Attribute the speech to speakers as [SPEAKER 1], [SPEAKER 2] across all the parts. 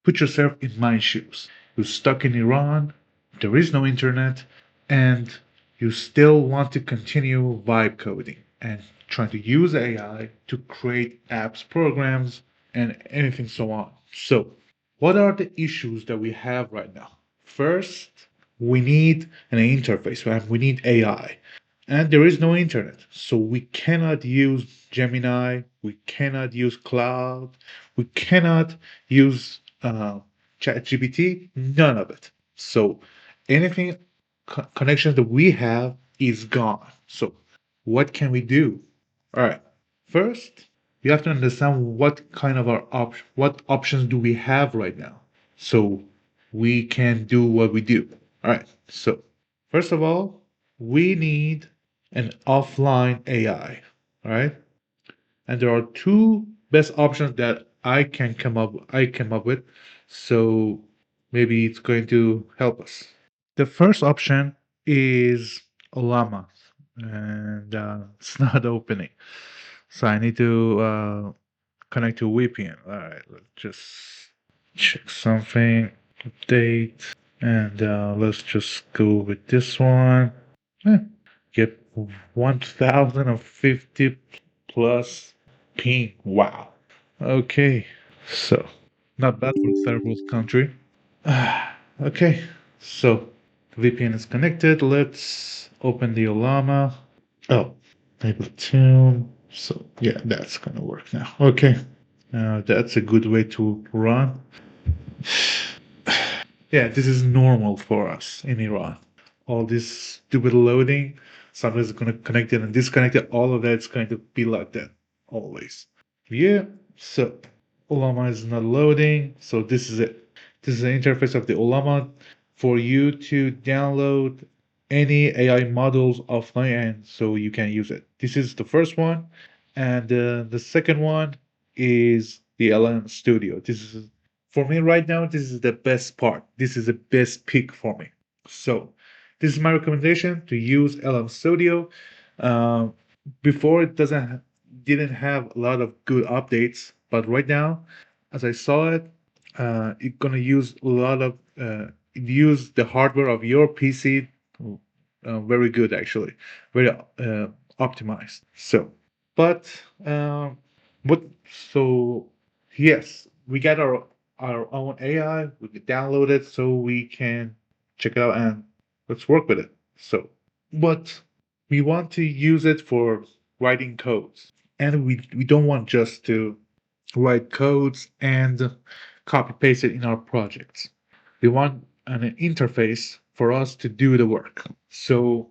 [SPEAKER 1] put yourself in my shoes. You're stuck in Iran, there is no internet, and you still want to continue vibe coding and trying to use AI to create apps, programs, and anything so on. So, what are the issues that we have right now? First, we need an interface, right? We need AI. And there is no internet. So we cannot use Gemini, we cannot use Cloud, we cannot use ChatGPT, none of it. So anything connections that we have is gone. So what can we do? All right. First, you have to understand what kind of what options do we have right now. So we can do what we do. All right. So first of all, we need an offline AI. All right. And there are two best options that I came up with. So maybe it's going to help us. The first option is Ollama, and it's not opening. So I need to connect to VPN. All right, let's just check something, update, and let's just go with this one. Eh, get 1050 plus ping. Wow. Okay, so not bad for a third world country. Okay, so the VPN is connected. Let's open the Ollama. Oh, enable tune. So yeah, that's gonna work now. Okay, that's a good way to run. Yeah, this is normal for us in Iran. All this stupid loading, somebody's gonna connect it and disconnect it. All of that's going to be like that always. Yeah, so Ollama is not loading. So this is it. This is the interface of the Ollama for you to download any AI models offline and so you can use it. This is the first one. And the second one is the LM Studio. This is for me right now, this is the best part. This is the best pick for me. So this is my recommendation to use LM Studio. Uh, Before it didn't have a lot of good updates, but right now, as I saw it, it's gonna use a lot of use the hardware of your PC. Very good actually, very optimized. So, but what? So yes, we got our own AI. We can download it so we can check it out and let's work with it. So, but we want to use it for writing codes, and we don't want just to write codes and copy paste it in our projects. We want an interface for us to do the work. So,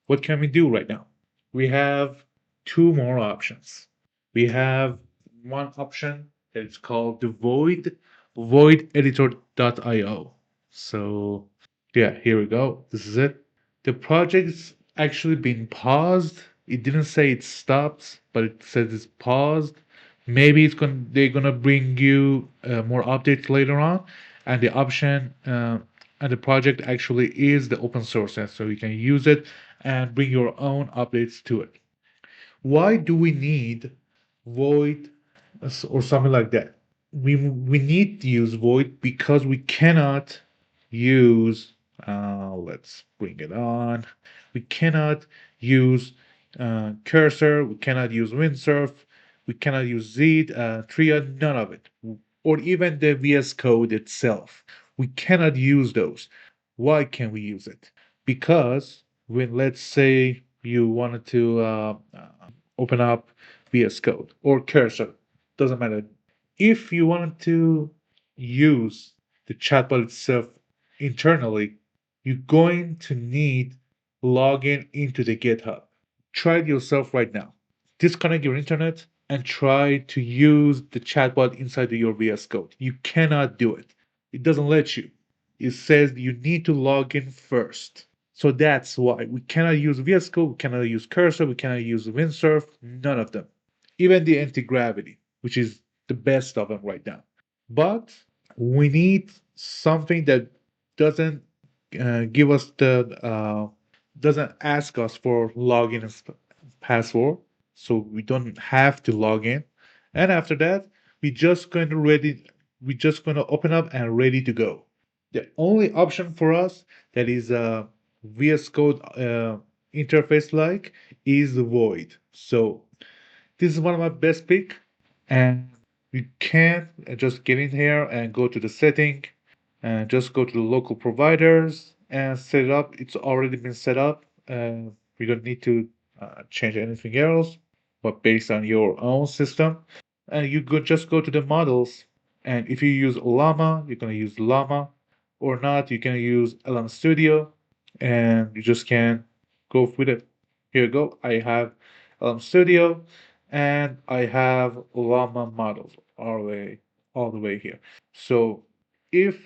[SPEAKER 1] what can we do right now? We have two more options. We have one option that is called the voideditor.io. So, yeah, here we go. This is it. The project's actually been paused. It didn't say it stopped, but it says it's paused. Maybe they're gonna bring you more updates later on, and the option and the project actually is the open source, and so you can use it and bring your own updates to it. Why do we need Void or something like that? We need to use Void because we cannot use. Let's bring it on. We cannot use Cursor. We cannot use Windsurf. We cannot use Z, Tria, none of it, or even the VS Code itself. We cannot use those. Why can we use it? Because when, let's say, you wanted to open up VS Code or Cursor, doesn't matter. If you wanted to use the chatbot itself internally, you're going to need login into the GitHub. Try it yourself right now. Disconnect your internet and try to use the chatbot inside of your VS Code. You cannot do it. It doesn't let you. It says you need to log in first. So that's why we cannot use VS Code, we cannot use Cursor, we cannot use Windsurf, none of them. Even the anti-gravity, which is the best of them right now. But we need something that doesn't give us doesn't ask us for login and password, so we don't have to log in. And after that, we just going to we're just going to open up and ready to go. The only option for us that is VS Code interface like is the void. So this is one of my best pick, and you can just get in here and go to the setting and just go to the local providers and set it up. It's already been set up. We don't need to change anything else, but based on your own system. And you could just go to the models. And if you use Ollama, you're going to use Llama, or not, you can use LM Studio, and you just can go with it. Here you go. I have LM Studio, and I have Llama models all the way here. So if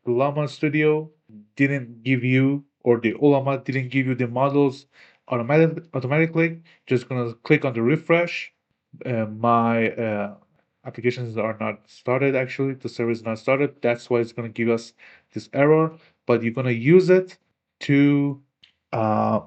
[SPEAKER 1] Llama Studio didn't give you, or the Ollama didn't give you the models automatically, just gonna click on the refresh. My applications are not started actually. The server is not started. That's why it's gonna give us this error. But you're gonna use it to uh,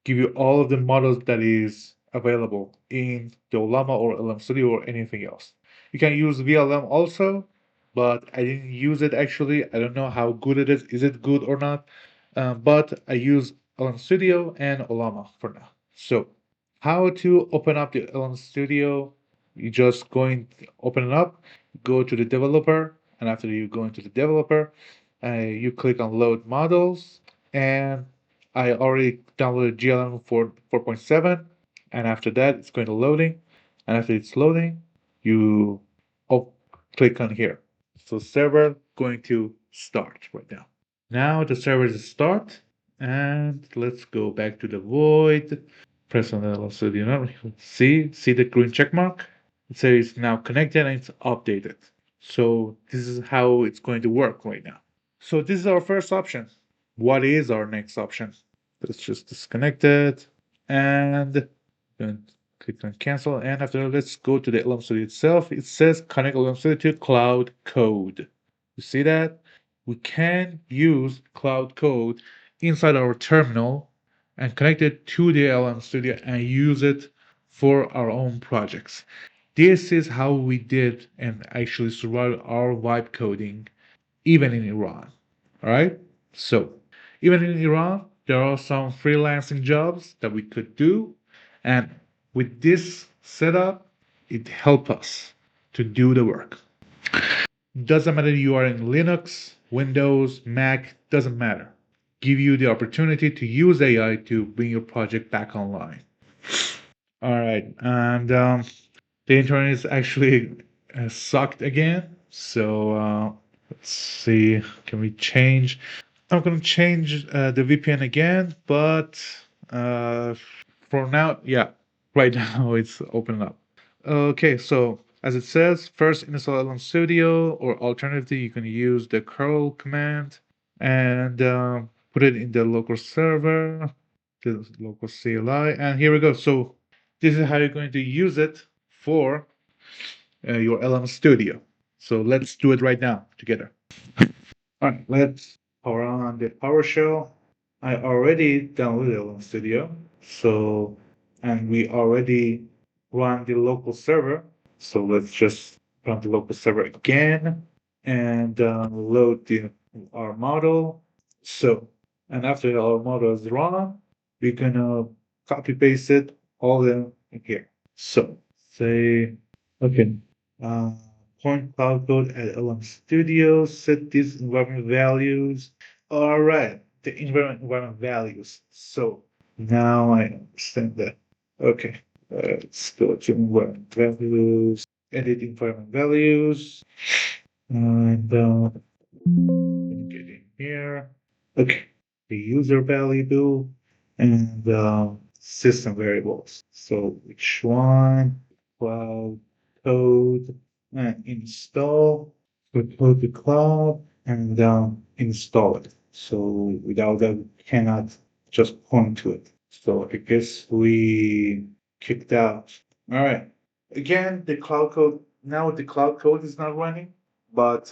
[SPEAKER 1] give you all of the models that is available in the Ollama or LM Studio or anything else. You can use VLM also, but I didn't use it actually. I don't know how good it is. Is it good or not? But I use LM Studio and Ollama for now. So, how to open up the LM Studio? You just going to open it up, go to the developer, and after you go into the developer, you click on load models, and I already downloaded GLM for 4.7, and after that, it's going to loading, and after it's loading, you oh, click on here. So server going to start right now. Now the server is start, and let's go back to the void. Press on the studio now. See the green check mark? It says it's now connected and it's updated. So this is how it's going to work right now. So this is our first option. What is our next option? Let's just disconnect it and then click on cancel. And after that, let's go to the LM Studio itself. It says connect LM Studio to Cloud Code. You see that? We can use Cloud Code inside our terminal and connect it to the LM Studio and use it for our own projects. This is how we did and actually survived our vibe coding even in Iran. All right? So, even in Iran, there are some freelancing jobs that we could do. And with this setup, it helps us to do the work. Doesn't matter you are in Linux, Windows, Mac, doesn't matter. Give you the opportunity to use AI to bring your project back online. All right, and the internet is actually sucked again. So let's see, can we change? I'm gonna change the VPN again, but uh, for now, yeah, right now it's open up. Okay, so as it says, first install on Studio, or alternatively, you can use the curl command and put it in the local server, the local CLI, and here we go. So this is how you're going to use it for your LM Studio. So let's do it right now together. All right, let's power on the PowerShell. I already downloaded LM Studio, so and we already run the local server. So let's just run the local server again and load our model. So, and after our model is run, we're gonna copy paste it all in here. So say, okay, uh, point cloud code at LM Studio, set these environment values. All right, the environment values. So now I understand that. Okay, let's go to environment values, edit environment values, and get in here. Okay, the user variable and system variables. So which one? Cloud code and install. We code the cloud and install it. So without that, we cannot just point to it. So I guess we kicked out. All right. Again, the cloud code. Now the cloud code is not running, but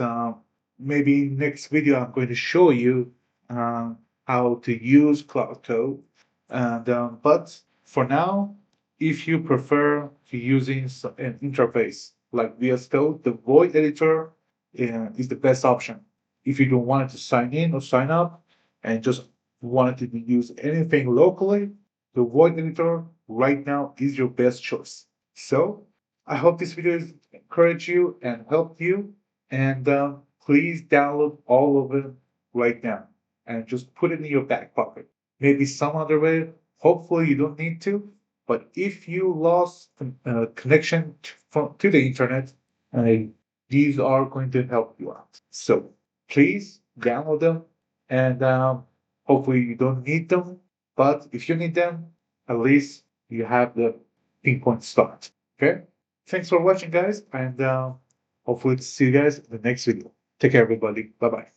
[SPEAKER 1] maybe next video I'm going to show you how to use cloud code. And but for now, if you prefer to using an interface like VS Code, the void editor is the best option. If you don't want to sign in or sign up and just wanted to use anything locally, the void editor right now is your best choice. So I hope this video has encouraged you and helped you. And please download all of it right now and just put it in your back pocket. Maybe some other way. Hopefully you don't need to. But if you lost connection to the internet, uh, these are going to help you out. So please download them, and hopefully you don't need them. But if you need them, at least you have the pinpoint start. Okay. Thanks for watching, guys, and hopefully to see you guys in the next video. Take care, everybody. Bye bye.